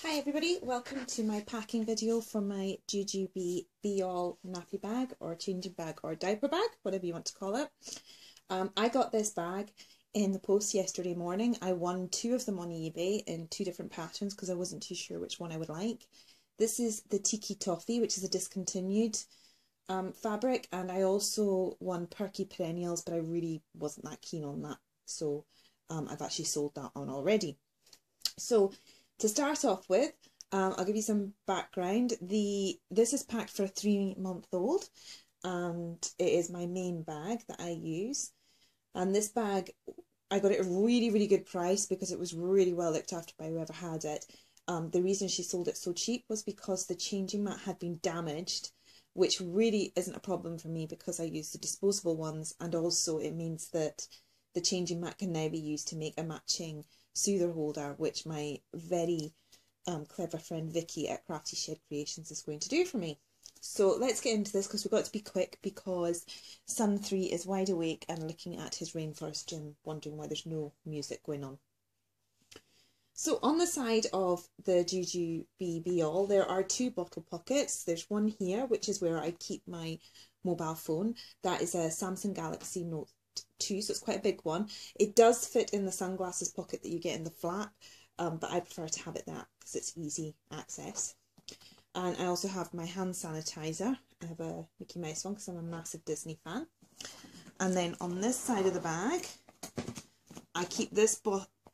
Hi everybody, welcome to my packing video for my Jujube Be All nappy bag or changing bag or diaper bag, whatever you want to call it. I got this bag in the post yesterday morning. I won two of them on eBay in two different patterns because I wasn't too sure which one I would like. This is the Tiki Toffee, which is a discontinued fabric, and I also won Perky Perennials, but I really wasn't that keen on that, so I've actually sold that one already. So to start off with, I'll give you some background. This is packed for a 3-month-old, and it is my main bag that I use. And this bag, I got it at a really good price because it was really well looked after by whoever had it. The reason she sold it so cheap was because the changing mat had been damaged, which really isn't a problem for me because I use the disposable ones, and also it means that the changing mat can now be used to make a matching soother holder, which my very clever friend Vicky at Crafty Shed Creations is going to do for me. So let's get into this because we've got to be quick because Son 3 is wide awake and looking at his Rainforest gym, wondering why there's no music going on. So on the side of the Jujube Be All, there are two bottle pockets. There's one here, which is where I keep my mobile phone. That is a Samsung Galaxy Note 2, so it's quite a big one. It does fit in the sunglasses pocket that you get in the flap, but I prefer to have it that because it's easy access. And I also have my hand sanitizer. I have a Mickey Mouse one because I'm a massive Disney fan. And then on this side of the bag, I keep this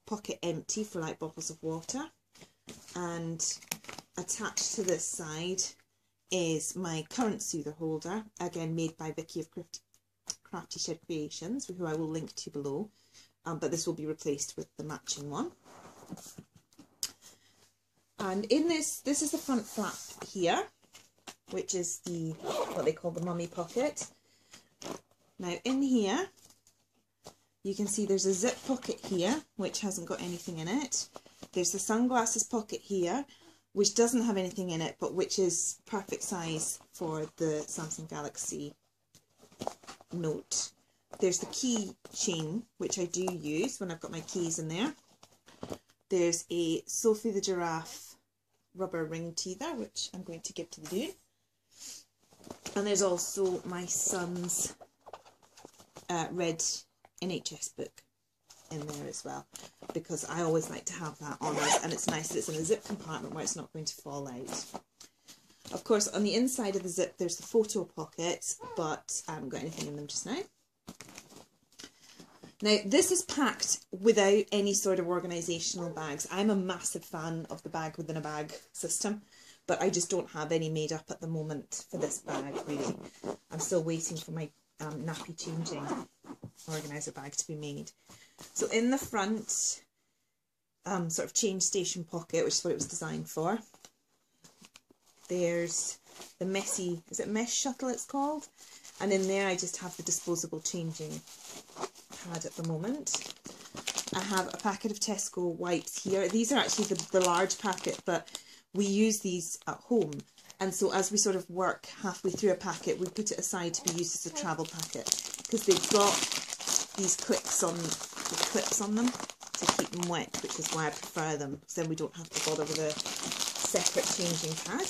pocket empty for like bottles of water, and attached to this side is my current soother holder, again made by Vicky of Crafty Shed Creations, who I will link to below, but this will be replaced with the matching one. And in this is the front flap here, which is the what they call the mummy pocket. Now in here you can see there's a zip pocket here which hasn't got anything in it. There's the sunglasses pocket here which doesn't have anything in it, but which is perfect size for the Samsung Galaxy Note. There's the key chain, which I do use when I've got my keys in there. There's a Sophie the Giraffe rubber ring teether, which I'm going to give to the dude. And there's also my son's red NHS book in there as well, because I always like to have that on us, and it's nice that it's in a zip compartment where it's not going to fall out. Of course, on the inside of the zip, there's the photo pocket, but I haven't got anything in them just now. Now, this is packed without any sort of organisational bags. I'm a massive fan of the bag within a bag system, but I just don't have any made up at the moment for this bag, really. I'm still waiting for my nappy changing organiser bag to be made. So in the front sort of change station pocket, which is what it was designed for, there's the messy, is it mesh shuttle it's called? And in there I just have the disposable changing pad at the moment. I have a packet of Tesco wipes here. These are actually the large packet, but we use these at home. And so as we sort of work halfway through a packet, we put it aside to be used as a travel packet, because they've got these clips on them to keep them wet, which is why I prefer them, because then we don't have to bother with a separate changing pad.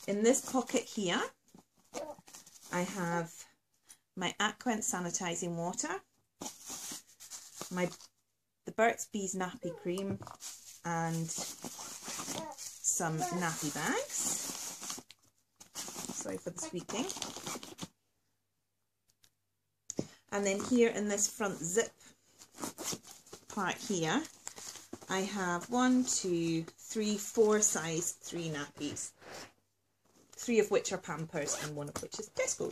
In this pocket here, I have my Aquent sanitizing water, the Burt's Bees nappy cream, and some nappy bags. Sorry for the squeaking. And then here in this front zip part here, I have 4 size 3 nappies. 3 of which are Pampers and 1 of which is Tesco.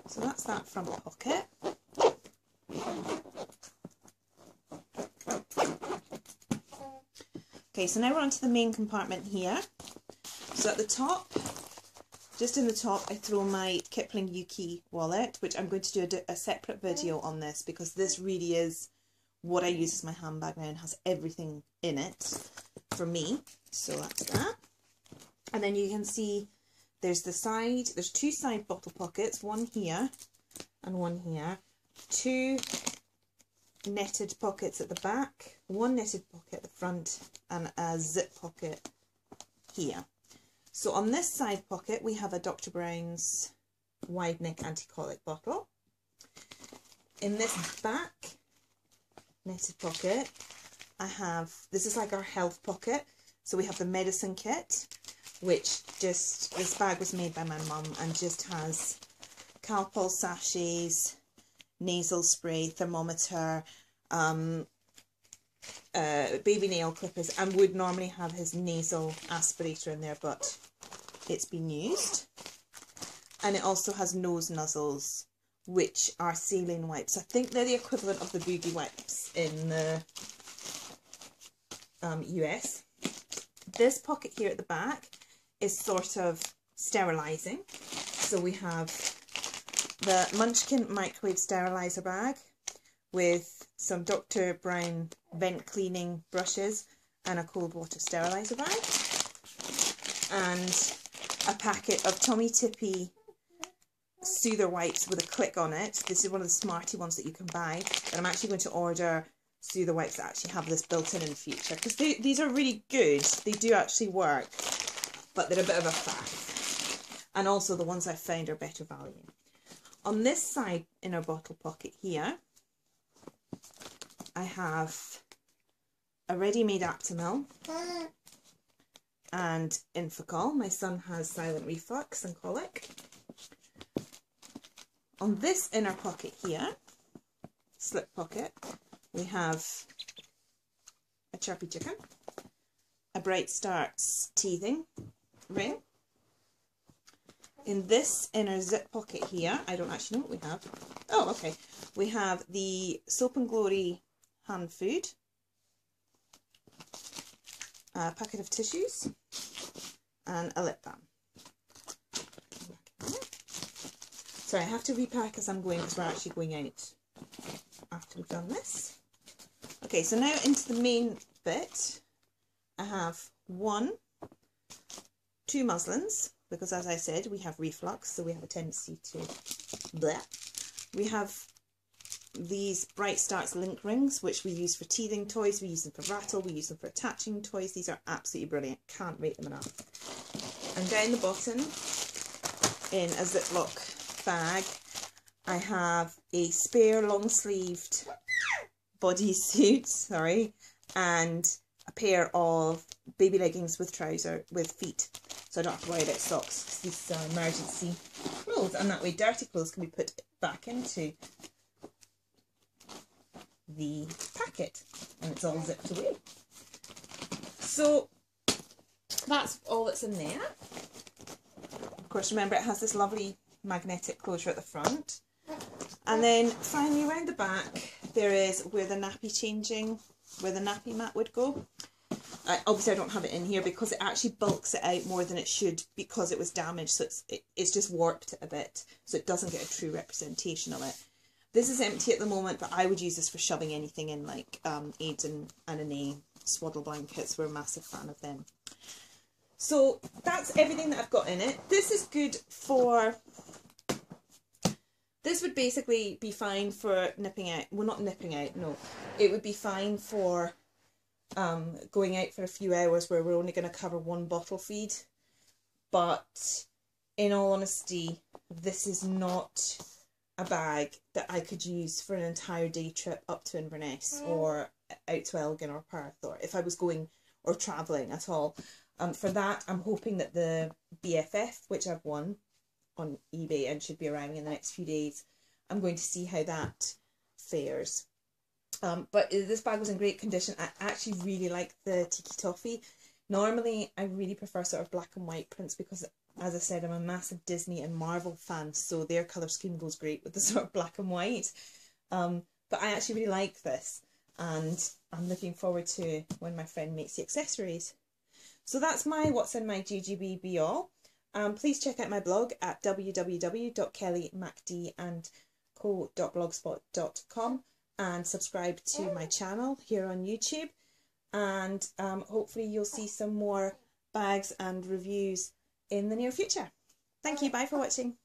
So that's that front pocket. Okay, so now we're on to the main compartment here. So at the top, just in the top, I throw my Kipling Yuki wallet, which I'm going to do a separate video on this because this really is what I use as my handbag now and has everything in it for me. So that's that. And then you can see there's there's 2 side bottle pockets, one here and one here, 2 netted pockets at the back, one netted pocket at the front, and a zip pocket here. So on this side pocket we have a Dr. Brown's wide neck anti-colic bottle. In this back netted pocket I have, this is like our health pocket, so we have the medicine kit, which just, this bag was made by my mum and just has Calpol sachets, nasal spray, thermometer, baby nail clippers, and would normally have his nasal aspirator in there, but it's been used. And it also has nose nuzzles, which are saline wipes. I think they're the equivalent of the boogie wipes in the US. This pocket here at the back is sort of sterilising. So we have the Munchkin microwave steriliser bag with some Dr. Brown vent cleaning brushes and a cold water steriliser bag, and a packet of Tommee Tippee Soother wipes with a click on it. This is one of the smarty ones that you can buy, but I'm actually going to order Soother wipes that actually have this built in the future, because these are really good. They do actually work, but they're a bit of a faff. And also the ones I found are better value. On this side in our bottle pocket here, I have a ready-made Aptamil and Infocol. My son has silent reflux and colic. On this inner pocket here, slip pocket, we have a Chirpy Chicken, a Bright Starts teething ring. In this inner zip pocket here, I don't actually know what we have. Oh, okay. We have the Soap and Glory hand food, a packet of tissues, and a lip balm. Sorry, I have to repack as I'm going because we're actually going out after we've done this. Okay, so now into the main bit. I have 2 muslins, because as I said, we have reflux, so we have a tendency to bleh. We have these Bright Starts link rings, which we use for teething toys, we use them for rattle, we use them for attaching toys. These are absolutely brilliant, can't rate them enough. And down the bottom, in a Ziploc bag, I have a spare long-sleeved bodysuit, sorry, and a pair of baby leggings with feet, so I don't have to worry about socks. These are emergency clothes, and that way dirty clothes can be put back into the packet and it's all zipped away. So that's all that's in there. Of course, remember it has this lovely magnetic closure at the front, and then finally around the back there is where the nappy mat would go. Obviously I don't have it in here because it actually bulks it out more than it should because it was damaged, so it's just warped it a bit, so it doesn't get a true representation of it. This is empty at the moment, but I would use this for shoving anything in, like Aiden and Anae swaddle blankets. We're a massive fan of them. So that's everything that I've got in it. This is good for, this would basically be fine for nipping out. Well, not nipping out, no. It would be fine for going out for a few hours where we're only going to cover 1 bottle feed. But in all honesty, this is not a bag that I could use for an entire day trip up to Inverness or out to Elgin or Perth, or if I was going or travelling at all. For that, I'm hoping that the BFF, which I've won on eBay and should be arriving in the next few days, I'm going to see how that fares. But this bag was in great condition. I actually really like the Tiki Toffee. Normally, I really prefer sort of black and white prints because, as I said, I'm a massive Disney and Marvel fan, so their colour scheme goes great with the sort of black and white. But I actually really like this, and I'm looking forward to when my friend makes the accessories. So that's what's in my GGB Be All. Please check out my blog at www.kellymacdandco.blogspot.com and subscribe to my channel here on YouTube. And hopefully you'll see some more bags and reviews in the near future. Thank you. Bye for watching.